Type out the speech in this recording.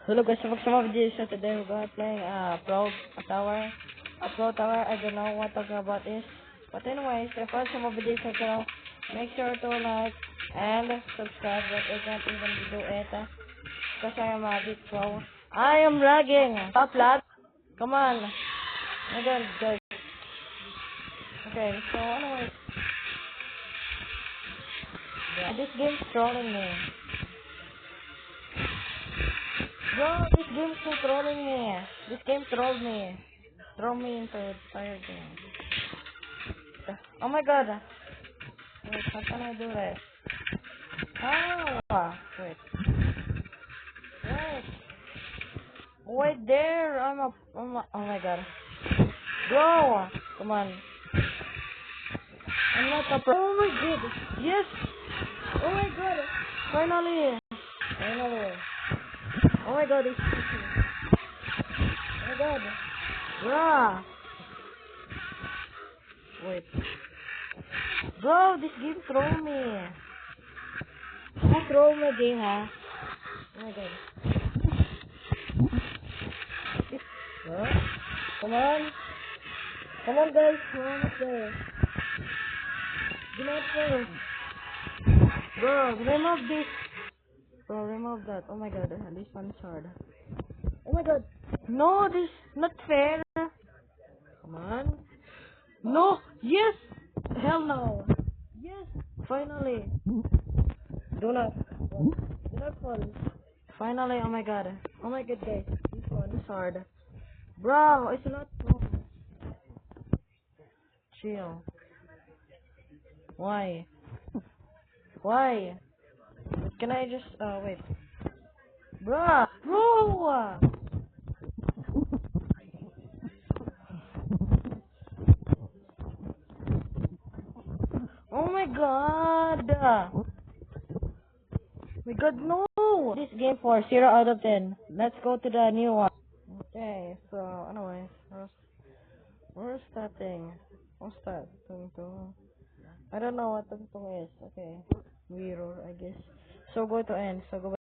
Hello guys, so sa mga video so today we're gonna playing Tower. Pro Tower, I don't know what talking about this. But anyways, if you some video so make sure to like and subscribe, but I can't even do it because I am a bit pro. I am lagging. Stop lag. Come on. My god, guys. Okay, so anyways. Yeah, this game's trolling me. Bro, this game's controlling me. This game trolled me. Throw me into the fire game. Oh my god. Wait, how can I do this? Ah, wait. Wait. Wait there. Oh my god. Bro, come on. I'm not a pro. Oh my god. Yes. Oh my god. Finally. Finally. Oh my god, it's oh my god. Bruh. Wait. Bro, this game throw me. Who throw my game, huh? Oh my god. Huh? Come on. Come on, guys. Come on, let's go. Do not go. Bro, remove this. Bro, remove that. Oh my god, this one's hard. Oh my god. No, this not fair. Come on. No. Yes. Hell no. Yes. Finally. Do not. Do not fall. Finally. Oh my god. Oh my god, guys. This one is hard. Bro, it's not fun. Chill. Why? Why? Can I just wait? Bruh. Bro. Oh my god. My god, no. This game for 0 out of 10. Let's go to the new one. Okay, so anyways, where's that thing? What's that? Tungtung. I don't know what tungtung is. Okay. Mirror, I guess. So go to end. So go